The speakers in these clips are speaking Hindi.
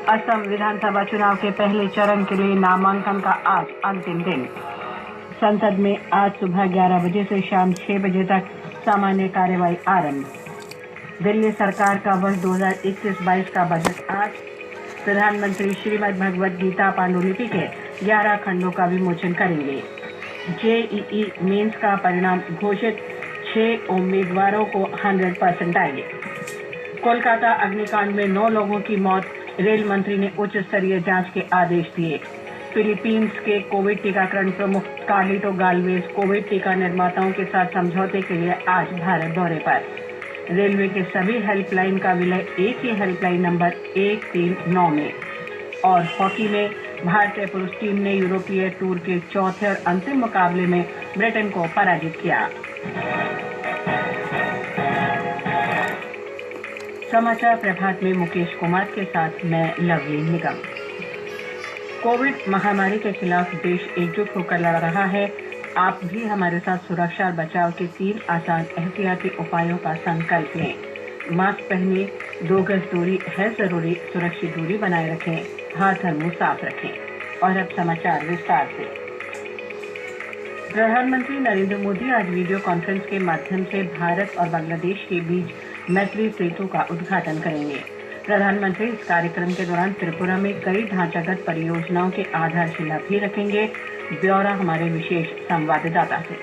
असम विधानसभा चुनाव के पहले चरण के लिए नामांकन का आज अंतिम दिन। संसद में आज सुबह 11 बजे से शाम 6 बजे तक सामान्य कार्यवाही आरंभ। दिल्ली सरकार का वर्ष 2021-22 का बजट आज। प्रधानमंत्री श्रीमद् भगवद गीता पांडुलिपि के 11 खंडों का विमोचन करेंगे। जेईई मेंस का परिणाम घोषित, 6 उम्मीदवारों को 100% आएंगे। कोलकाता अग्निकांड में 9 लोगों की मौत, रेल मंत्री ने उच्च स्तरीय जांच के आदेश दिए। फिलीपींस के कोविड टीकाकरण प्रमुख कार्लिटो गाल्वेज कोविड टीका निर्माताओं के साथ समझौते के लिए आज भारत दौरे पर। रेलवे के सभी हेल्पलाइन का विलय एक ही हेल्पलाइन नंबर 139 में। और हॉकी में भारतीय पुरुष टीम ने यूरोपीय टूर के चौथे और अंतिम मुकाबले में ब्रिटेन को पराजित किया। समाचार प्रभात में मुकेश कुमार के साथ मैं लवली निगम। कोविड महामारी के खिलाफ देश एकजुट होकर लड़ रहा है। आप भी हमारे साथ सुरक्षा और बचाव के 3 आसान एहतियाती उपायों का संकल्प लें। मास्क पहने, 2 गज दूरी है जरूरी, सुरक्षित दूरी बनाए रखें, हाथ और मुंह साफ रखें। और अब समाचार विस्तार से। प्रधानमंत्री नरेंद्र मोदी आज वीडियो कॉन्फ्रेंस के माध्यम से भारत और बांग्लादेश के बीच मैत्री सेतु का उद्घाटन करेंगे। प्रधानमंत्री इस कार्यक्रम के दौरान त्रिपुरा में कई ढांचागत परियोजनाओं के आधारशिला भी रखेंगे। ब्यौरा हमारे विशेष संवाददाता से।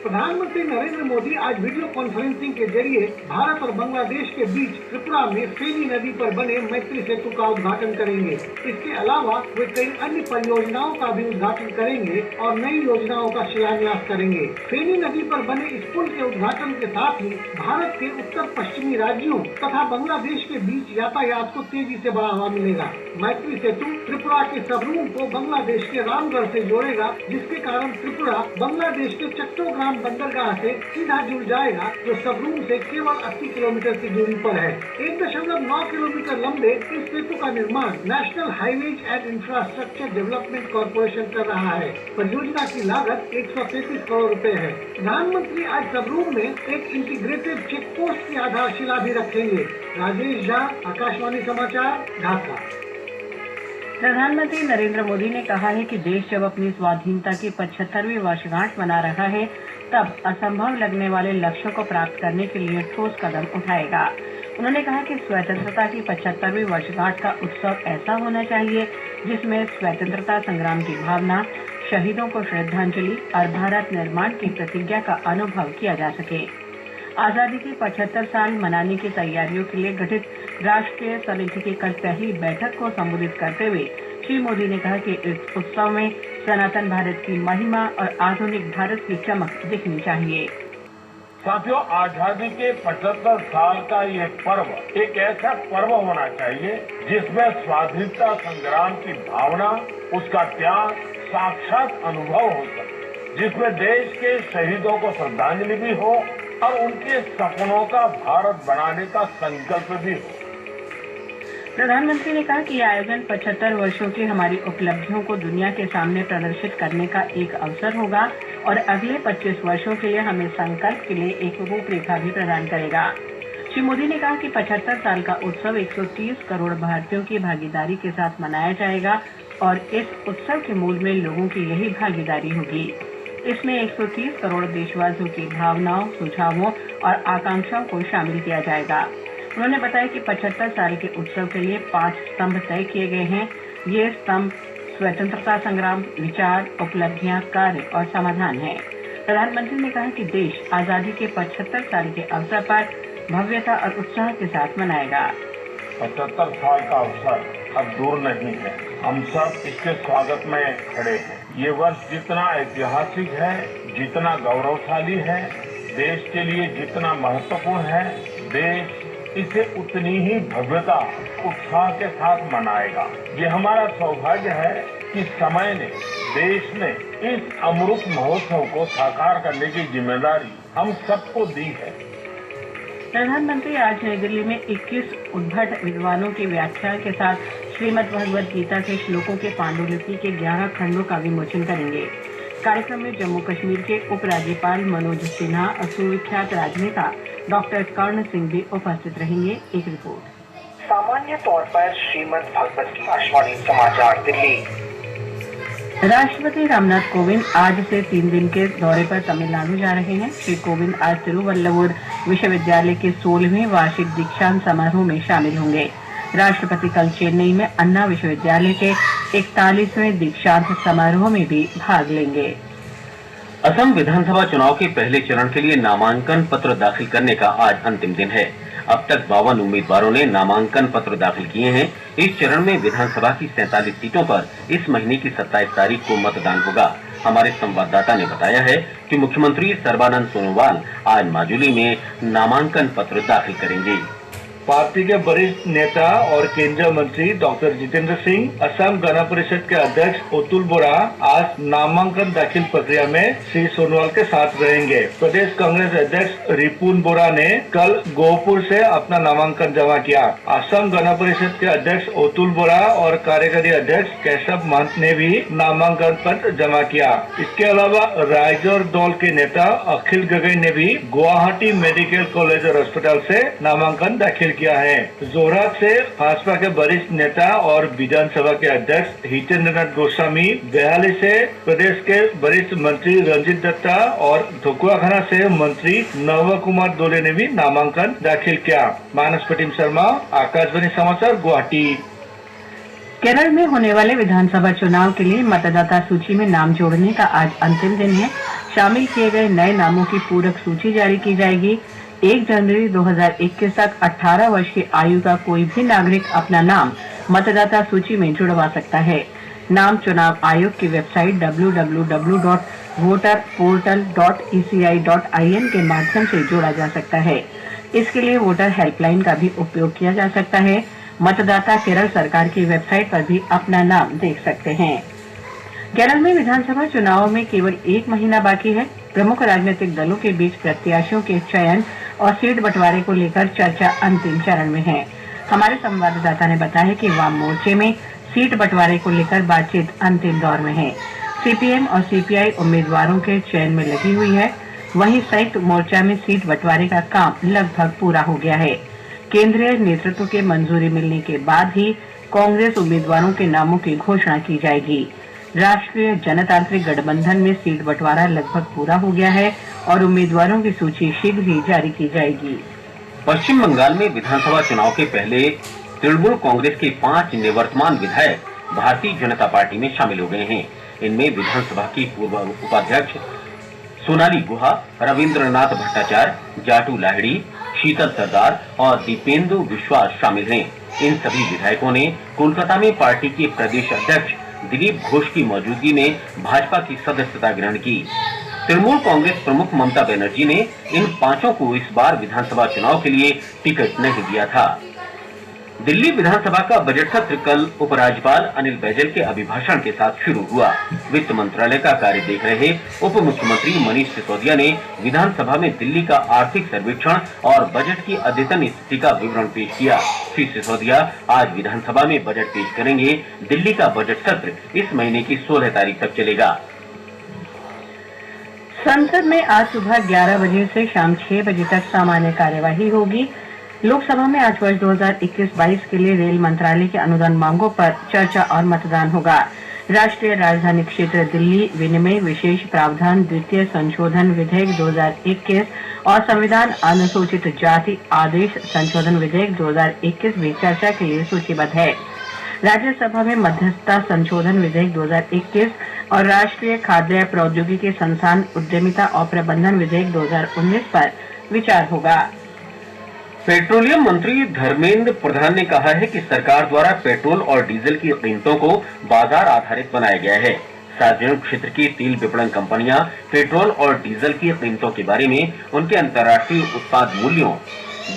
प्रधानमंत्री नरेंद्र मोदी आज वीडियो कॉन्फ्रेंसिंग के जरिए भारत और बांग्लादेश के बीच त्रिपुरा में फेनी नदी पर बने मैत्री सेतु का उद्घाटन करेंगे। इसके अलावा वे कई अन्य परियोजनाओं का भी उद्घाटन करेंगे और नई योजनाओं का शिलान्यास करेंगे। फेनी नदी पर बने इस पुल के उद्घाटन के साथ ही भारत के उत्तर पश्चिमी राज्यों तथा बांग्लादेश के बीच यातायात को तेजी से बढ़ावा मिलेगा। मैत्री सेतु त्रिपुरा के सबरूम को बांग्लादेश के रामगढ़ से जोड़ेगा, जिसके कारण त्रिपुरा बांग्लादेश के चट्टोग्राम बंदरगाह से सीधा जुड़ जाएगा, जो सबरूम से केवल 80 किलोमीटर की दूरी पर है। 1.9 किलोमीटर लंबे इस सेतु का निर्माण national highways and infrastructure development corporation कर रहा है। परियोजना की लागत 133 करोड़ रुपए है। प्रधानमंत्री आज सबरूम में एक इंटीग्रेटेड चेक पोस्ट की आधारशिला भी रखेंगे। राजेश झा, आकाशवाणी समाचार, ढाका। प्रधानमंत्री नरेंद्र मोदी ने कहा है कि देश जब अपनी स्वाधीनता की 75वीं वर्षगांठ मना रहा है, तब असंभव लगने वाले लक्ष्यों को प्राप्त करने के लिए ठोस कदम उठाएगा। उन्होंने कहा कि स्वतंत्रता की 75वीं वर्षगांठ का उत्सव ऐसा होना चाहिए जिसमें स्वतंत्रता संग्राम की भावना, शहीदों को श्रद्धांजलि और भारत निर्माण की प्रतिज्ञा का अनुभव किया जा सके। आजादी के 75 साल मनाने की तैयारियों के लिए गठित राष्ट्रीय समिति की कल पहली बैठक को संबोधित करते हुए श्री मोदी ने कहा कि इस उत्सव में सनातन भारत की महिमा और आधुनिक भारत की चमक दिखनी चाहिए। साथियों, आजादी के 75 साल का ये पर्व एक ऐसा पर्व होना चाहिए जिसमें स्वाधीनता संग्राम की भावना, उसका त्याग साक्षात अनुभव हो सके, जिसमें देश के शहीदों को श्रद्धांजलि भी हो और उनके सपनों का भारत बनाने का संकल्प भी हो। प्रधानमंत्री ने कहा कि ये आयोजन 75 वर्षों की हमारी उपलब्धियों को दुनिया के सामने प्रदर्शित करने का एक अवसर होगा और अगले 25 वर्षों के लिए हमें संकल्प के लिए एक रूपरेखा भी प्रदान करेगा। श्री मोदी ने कहा कि 75 साल का उत्सव 130 करोड़ भारतीयों की भागीदारी के साथ मनाया जाएगा और इस उत्सव के मूल में लोगों की यही भागीदारी होगी। इसमें 130 करोड़ देशवासियों की भावनाओं, सुझावों और आकांक्षाओं को शामिल किया जाएगा। उन्होंने बताया कि 75 साल के उत्सव के लिए 5 स्तंभ तय किए गए हैं। ये स्तंभ स्वतंत्रता संग्राम, विचार, उपलब्धियां, कार्य और समाधान हैं। प्रधानमंत्री ने कहा कि देश आजादी के 75 साल के अवसर पर भव्यता और उत्साह के साथ मनाएगा। 75 साल का अवसर अब दूर नहीं है। हम सब इसके स्वागत में खड़े हैं। ये वर्ष जितना ऐतिहासिक है, जितना गौरवशाली है, देश के लिए जितना महत्वपूर्ण है, देश इसे उतनी ही भव्यता, उत्साह के साथ मनाएगा। ये हमारा सौभाग्य है कि समय ने, देश ने इस अमृत महोत्सव को साकार करने की जिम्मेदारी हम सबको दी है। प्रधानमंत्री आज नई दिल्ली में 21 उद्भट विद्वानों की व्याख्या के साथ श्रीमद् भगवद गीता के श्लोकों के पांडुलिपि के 11 खंडों का विमोचन करेंगे। कार्यक्रम में जम्मू कश्मीर के उपराज्यपाल मनोज सिन्हा और सुविख्यात राजनेता डॉक्टर कर्ण सिंह भी उपस्थित रहेंगे। एक रिपोर्ट। सामान्य तौर पर श्रीमद् भगवत गीता। आकाशवाणी समाचार दिल्ली। राष्ट्रपति रामनाथ कोविंद आज से 3 दिन के दौरे पर तमिलनाडु जा रहे हैं। श्री कोविंद आज तिरुवल्लुवर विश्वविद्यालय के 16वें वार्षिक दीक्षांत समारोह में शामिल होंगे। राष्ट्रपति कल चेन्नई में अन्ना विश्वविद्यालय के 41वें दीक्षांत समारोह में भी भाग लेंगे। असम विधानसभा चुनाव के पहले चरण के लिए नामांकन पत्र दाखिल करने का आज अंतिम दिन है। अब तक 52 उम्मीदवारों ने नामांकन पत्र दाखिल किए हैं। इस चरण में विधानसभा की 47 सीटों पर इस महीने की 27 तारीख को मतदान होगा। हमारे संवाददाता ने बताया है कि मुख्यमंत्री सर्बानंद सोनोवाल आज माजुली में नामांकन पत्र दाखिल करेंगे। पार्टी के वरिष्ठ नेता और केंद्रीय मंत्री डॉक्टर जितेंद्र सिंह, असम गण परिषद के अध्यक्ष अतुल बोरा आज नामांकन दाखिल प्रक्रिया में श्री सोनोवाल के साथ रहेंगे। प्रदेश कांग्रेस अध्यक्ष रिपुन बोरा ने कल गोहपुर से अपना नामांकन जमा किया। असम गण परिषद के अध्यक्ष अतुल बोरा और कार्यकारी अध्यक्ष केशव महंत ने भी नामांकन पत्र जमा किया। इसके अलावा राइजर दल के नेता अखिल गगई ने भी गुवाहाटी मेडिकल कॉलेज और अस्पताल से नामांकन दाखिल किया है। जोरहाट से भाजपा के वरिष्ठ नेता और विधानसभा के अध्यक्ष हितेंद्र नाथ गोस्वामी, बेहाली से प्रदेश के वरिष्ठ मंत्री रंजीत दत्ता और ढकुआखाना से मंत्री नव कुमार दोले ने भी नामांकन दाखिल किया। मानस प्रतिम शर्मा, आकाशवाणी समाचार, गुवाहाटी। केरल में होने वाले विधानसभा चुनाव के लिए मतदाता सूची में नाम जोड़ने का आज अंतिम दिन है। शामिल किए गए नए नामों की पूरक सूची जारी की जाएगी। 1 जनवरी 2021 तक 18 वर्ष की आयु का कोई भी नागरिक अपना नाम मतदाता सूची में जुड़वा सकता है। नाम चुनाव आयोग की वेबसाइट www.voterportal.eci.in के माध्यम से जोड़ा जा सकता है। इसके लिए वोटर हेल्पलाइन का भी उपयोग किया जा सकता है। मतदाता केरल सरकार की वेबसाइट पर भी अपना नाम देख सकते हैं। केरल में विधानसभा चुनाव में केवल 1 महीना बाकी है। प्रमुख राजनीतिक दलों के बीच प्रत्याशियों के चयन और सीट बंटवारे को लेकर चर्चा अंतिम चरण में है। हमारे संवाददाता ने बताया कि वाम मोर्चे में सीट बंटवारे को लेकर बातचीत अंतिम दौर में है। सीपीएम और सीपीआई उम्मीदवारों के चयन में लगी हुई है। वहीं संयुक्त मोर्चा में सीट बंटवारे का काम लगभग पूरा हो गया है। केंद्रीय नेतृत्व के मंजूरी मिलने के बाद ही कांग्रेस उम्मीदवारों के नामों की घोषणा की जाएगी। राष्ट्रीय जनतांत्रिक गठबंधन में सीट बंटवारा लगभग पूरा हो गया है और उम्मीदवारों की सूची शीघ्र ही जारी की जाएगी। पश्चिम बंगाल में विधानसभा चुनाव के पहले तृणमूल कांग्रेस के 5 निवर्तमान विधायक भारतीय जनता पार्टी में शामिल हो गए हैं। इनमें विधानसभा की पूर्व उपाध्यक्ष सोनाली गुहा, रविंद्रनाथ भट्टाचार्य, जाटू लाहिड़ी, शीतल सरदार और दीपेंदु विश्वास शामिल हैं। इन सभी विधायकों ने कोलकाता में पार्टी के प्रदेश अध्यक्ष दिलीप घोष की मौजूदगी में भाजपा की सदस्यता ग्रहण की। तृणमूल कांग्रेस प्रमुख ममता बनर्जी ने इन 5 को इस बार विधानसभा चुनाव के लिए टिकट नहीं दिया था। दिल्ली विधानसभा का बजट सत्र कल उपराज्यपाल अनिल बैजल के अभिभाषण के साथ शुरू हुआ। वित्त मंत्रालय का कार्य देख रहे उप मुख्यमंत्री मनीष सिसोदिया ने विधानसभा में दिल्ली का आर्थिक सर्वेक्षण और बजट की अद्यतन स्थिति का विवरण पेश किया। श्री सिसोदिया आज विधानसभा में बजट पेश करेंगे। दिल्ली का बजट सत्र इस महीने की 16 तारीख तक चलेगा। संसद में आज सुबह 11 बजे से शाम 6 बजे तक सामान्य कार्यवाही होगी। लोकसभा में आज वर्ष 2021-22 के लिए रेल मंत्रालय के अनुदान मांगों पर चर्चा और मतदान होगा। राष्ट्रीय राजधानी क्षेत्र दिल्ली विनिमय विशेष प्रावधान द्वितीय संशोधन विधेयक 2021 और संविधान अनुसूचित जाति आदेश संशोधन विधेयक 2021 भी चर्चा के लिए सूचीबद्ध है। राज्यसभा में मध्यस्थता संशोधन विधेयक 2021 और राष्ट्रीय खाद्य प्रौद्योगिकी संस्थान उद्यमिता और प्रबंधन विधेयक 2019 पर विचार होगा। पेट्रोलियम मंत्री धर्मेंद्र प्रधान ने कहा है कि सरकार द्वारा पेट्रोल और डीजल की कीमतों को बाजार आधारित बनाया गया है। सार्वजनिक क्षेत्र की तेल विपणन कंपनियां पेट्रोल और डीजल की कीमतों के बारे में उनके अंतर्राष्ट्रीय उत्पाद मूल्यों,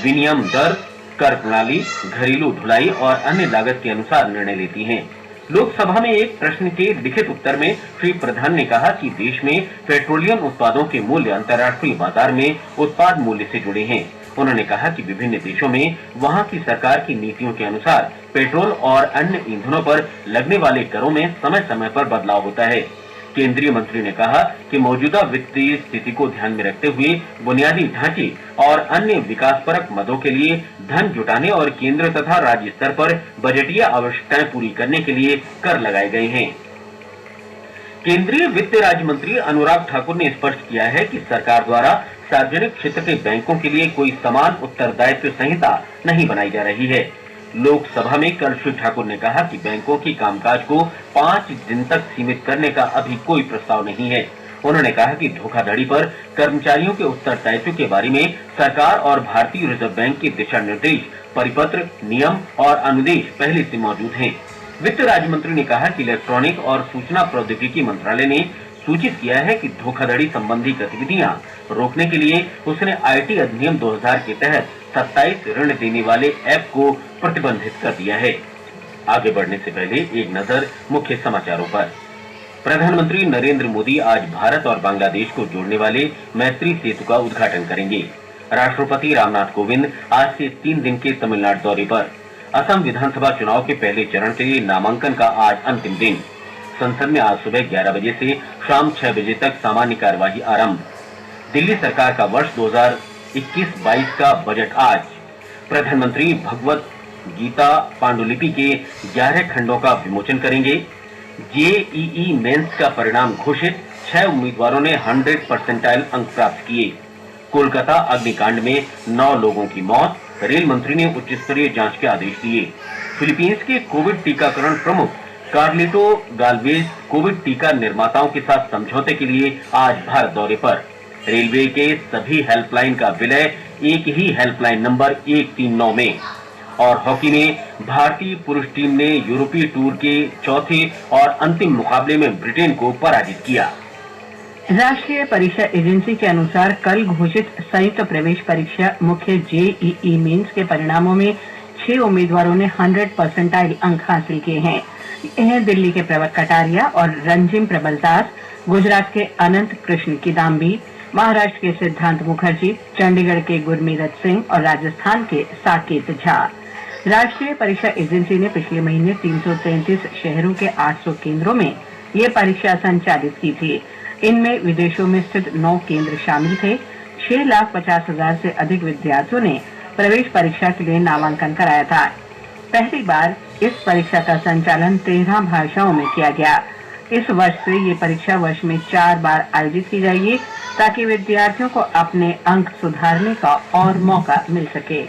विनिमय दर, कर प्रणाली, घरेलू ढुलाई और अन्य लागत के अनुसार निर्णय लेती हैं। लोकसभा में एक प्रश्न के लिखित उत्तर में श्री प्रधान ने कहा कि देश में पेट्रोलियम उत्पादों के मूल्य अंतर्राष्ट्रीय बाजार में उत्पाद मूल्य से जुड़े हैं। उन्होंने कहा कि विभिन्न देशों में वहां की सरकार की नीतियों के अनुसार पेट्रोल और अन्य ईंधनों पर लगने वाले करों में समय समय पर बदलाव होता है। केंद्रीय मंत्री ने कहा कि मौजूदा वित्तीय स्थिति को ध्यान में रखते हुए बुनियादी ढांचे और अन्य विकासपरक मदों के लिए धन जुटाने और केंद्र तथा राज्य स्तर पर बजटीय आवश्यकताएं पूरी करने के लिए कर लगाए गए हैं। केंद्रीय वित्त राज्य मंत्री अनुराग ठाकुर ने स्पष्ट किया है कि सरकार द्वारा सार्वजनिक क्षेत्र के बैंकों के लिए कोई समान उत्तरदायित्व संहिता नहीं बनाई जा रही है। लोकसभा में कल श्री ठाकुर ने कहा कि बैंकों की कामकाज को 5 दिन तक सीमित करने का अभी कोई प्रस्ताव नहीं है। उन्होंने कहा कि धोखाधड़ी पर कर्मचारियों के उत्तरदायित्व के बारे में सरकार और भारतीय रिजर्व बैंक के दिशा निर्देश, परिपत्र, नियम और अनुदेश पहले से मौजूद हैं। वित्त राज्य मंत्री ने कहा कि इलेक्ट्रॉनिक और सूचना प्रौद्योगिकी मंत्रालय ने सूचित किया है कि धोखाधड़ी संबंधी गतिविधियां रोकने के लिए उसने आईटी अधिनियम 2000 के तहत 27 ऋण देने वाले ऐप को प्रतिबंधित कर दिया है। आगे बढ़ने से पहले एक नजर मुख्य समाचारों पर। प्रधानमंत्री नरेंद्र मोदी आज भारत और बांग्लादेश को जोड़ने वाले मैत्री सेतु का उद्घाटन करेंगे। राष्ट्रपति रामनाथ कोविंद आज से 3 दिन के तमिलनाडु दौरे पर। असम विधानसभा चुनाव के पहले चरण के लिए नामांकन का आज अंतिम दिन। संसद में आज सुबह 11 बजे से शाम 6 बजे तक सामान्य कार्यवाही आरंभ। दिल्ली सरकार का वर्ष 2021-22 का बजट आज। प्रधानमंत्री भगवत गीता पांडुलिपि के 11 खंडों का विमोचन करेंगे। जेईई मेंस का परिणाम घोषित, 6 उम्मीदवारों ने 100% अंक प्राप्त किए। कोलकाता अग्निकांड में 9 लोगों की मौत, रेल मंत्री ने उच्च स्तरीय जांच के आदेश दिए। फिलीपींस के कोविड टीकाकरण प्रमुख कार्लिटो गाल्वेज कोविड टीका निर्माताओं के साथ समझौते के लिए आज भारत दौरे पर। रेलवे के सभी हेल्पलाइन का विलय एक ही हेल्पलाइन नंबर 139 में। और हॉकी में भारतीय पुरुष टीम ने यूरोपीय टूर के चौथे और अंतिम मुकाबले में ब्रिटेन को पराजित किया। राष्ट्रीय परीक्षा एजेंसी के अनुसार कल घोषित संयुक्त प्रवेश परीक्षा मुख्य जेईई मेंस के परिणामों में 6 उम्मीदवारों ने 100% अंक हासिल किए हैं। यह दिल्ली के प्रवर कटारिया और रंजिम प्रबलदास, गुजरात के अनंत कृष्ण किदाम्बी, महाराष्ट्र के सिद्धांत मुखर्जी, चंडीगढ़ के गुरमीरत सिंह और राजस्थान के साकेत झा। राष्ट्रीय परीक्षा एजेंसी ने पिछले महीने 333 शहरों के 800 केंद्रों में ये परीक्षा संचालित की थी। इनमें विदेशों में स्थित 9 केंद्र शामिल थे। 6,50,000 से अधिक विद्यार्थियों ने प्रवेश परीक्षा के लिए नामांकन कराया था। पहली बार इस परीक्षा का संचालन 13 भाषाओं में किया गया। इस वर्ष से ये परीक्षा वर्ष में 4 बार आयोजित की जाएगी ताकि विद्यार्थियों को अपने अंक सुधारने का और मौका मिल सके।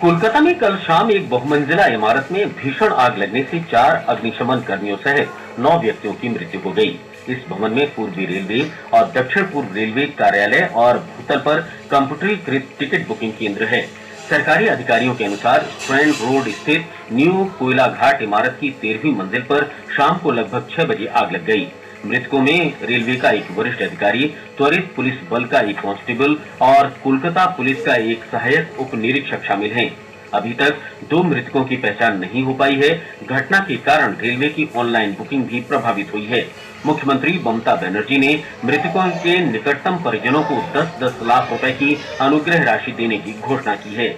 कोलकाता में कल शाम एक बहुमंजिला इमारत में भीषण आग लगने से 4 अग्निशमन कर्मियों सहित 9 व्यक्तियों की मृत्यु हो गई। इस भवन में पूर्वी रेलवे और दक्षिण पूर्व रेलवे कार्यालय और भूतल पर कंप्यूटरीकृत टिकट बुकिंग केंद्र है। सरकारी अधिकारियों के अनुसार स्ट्रैंड रोड स्थित न्यू कोयला घाट इमारत की 13वीं मंजिल पर शाम को लगभग 6 बजे आग लग गई। मृतकों में रेलवे का एक वरिष्ठ अधिकारी, त्वरित पुलिस बल का एक कांस्टेबल और कोलकाता पुलिस का एक सहायक उप निरीक्षक शामिल हैं। अभी तक 2 मृतकों की पहचान नहीं हो पाई है। घटना के कारण रेलवे की ऑनलाइन बुकिंग भी प्रभावित हुई है। मुख्यमंत्री ममता बनर्जी ने मृतकों के निकटतम परिजनों को 10-10 लाख रुपए की अनुग्रह राशि देने की घोषणा की है।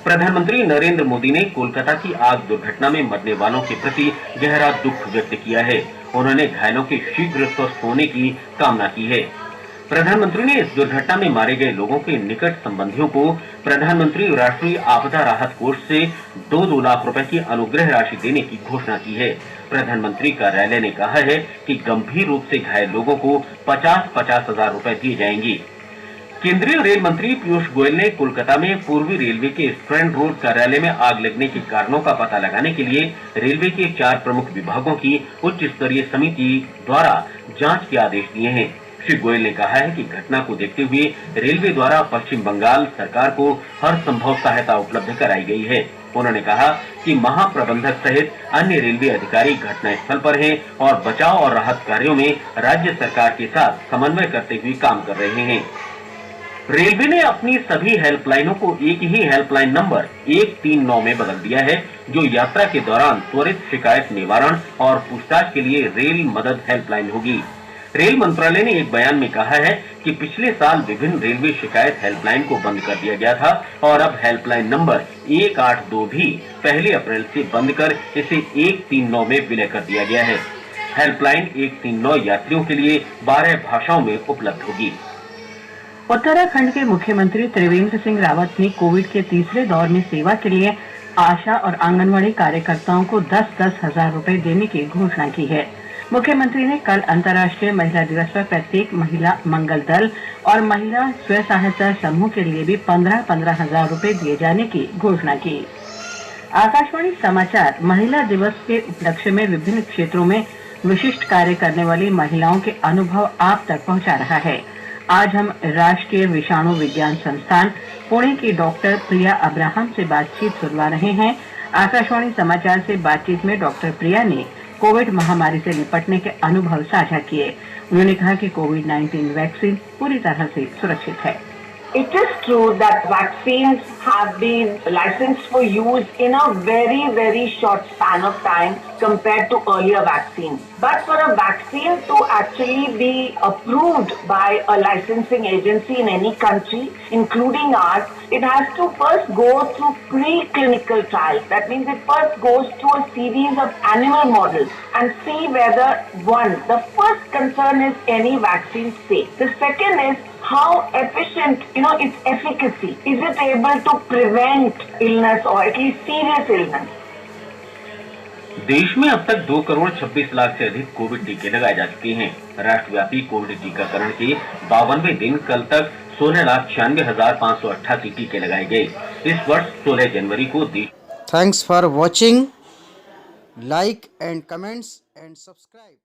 प्रधानमंत्री नरेंद्र मोदी ने कोलकाता की आग दुर्घटना में मरने वालों के प्रति गहरा दुख व्यक्त किया है। उन्होंने घायलों के शीघ्र स्वस्थ होने की कामना की है। प्रधानमंत्री ने इस दुर्घटना में मारे गए लोगों के निकट संबंधियों को प्रधानमंत्री राष्ट्रीय आपदा राहत कोष से 2-2 लाख रुपए की अनुग्रह राशि देने की घोषणा की है। प्रधानमंत्री कार्यालय ने कहा है कि गंभीर रूप से घायल लोगों को 50-50 हजार रुपए दिए जाएंगे। केंद्रीय रेल मंत्री पीयूष गोयल ने कोलकाता में पूर्वी रेलवे के स्ट्रैंड रोड कार्यालय में आग लगने के कारणों का पता लगाने के लिए रेलवे के 4 प्रमुख विभागों की उच्च स्तरीय समिति द्वारा जांच के आदेश दिए हैं। श्री गोयल ने कहा है कि घटना को देखते हुए रेलवे द्वारा पश्चिम बंगाल सरकार को हर संभव सहायता उपलब्ध कराई गई है। उन्होंने कहा कि महाप्रबंधक सहित अन्य रेलवे अधिकारी घटनास्थल पर हैं और बचाव और राहत कार्यों में राज्य सरकार के साथ समन्वय करते हुए काम कर रहे हैं। रेलवे ने अपनी सभी हेल्पलाइनों को एक ही हेल्पलाइन नंबर 139 में बदल दिया है, जो यात्रा के दौरान त्वरित शिकायत निवारण और पूछताछ के लिए रेल मदद हेल्पलाइन होगी। रेल मंत्रालय ने एक बयान में कहा है कि पिछले साल विभिन्न रेलवे शिकायत हेल्पलाइन को बंद कर दिया गया था और अब हेल्पलाइन नंबर 182 भी 1 अप्रैल से बंद कर इसे 139 में विलय कर दिया गया है। हेल्पलाइन 139 यात्रियों के लिए 12 भाषाओं में उपलब्ध होगी। उत्तराखंड के मुख्यमंत्री त्रिवेंद्र सिंह रावत ने कोविड के तीसरे दौर में सेवा के लिए आशा और आंगनवाड़ी कार्यकर्ताओं को 10-10 हजार रुपए देने की घोषणा की है। मुख्यमंत्री ने कल अंतर्राष्ट्रीय महिला दिवस पर प्रत्येक महिला मंगल दल और महिला स्व सहायता समूह के लिए भी 15-15 हजार रुपए दिए जाने की घोषणा की। आकाशवाणी समाचार महिला दिवस के उपलक्ष्य में विभिन्न क्षेत्रों में विशिष्ट कार्य करने वाली महिलाओं के अनुभव आप तक पहुंचा रहा है। आज हम राष्ट्रीय विषाणु विज्ञान संस्थान पुणे की डॉक्टर प्रिया अब्राहम से बातचीत सुनवा रहे हैं। आकाशवाणी समाचार से बातचीत में डॉक्टर प्रिया ने कोविड महामारी से निपटने के अनुभव साझा किए। उन्होंने कहा कि कोविड-19 वैक्सीन पूरी तरह से सुरक्षित है। It is true that vaccines have been licensed for use in a very, very short span of time compared to earlier vaccines. But for a vaccine to actually be approved by a licensing agency in any country, including ours, it has to first go through pre-clinical trials. That means it first goes through a series of animal models and see whether, one, the first concern is any vaccine safe. The second is how efficient, its efficacy. Is it able to prevent illness or at least serious illness? देश में अब तक 2,26,00,000 से अधिक कोविड टीके लगाए जा चुके हैं। राष्ट्रव्यापी कोविड टीकाकरण के 52वें दिन कल तक 16,96,588 टीके लगाए गए। इस वर्ष 16 जनवरी को Thanks for watching. Like and comments and subscribe.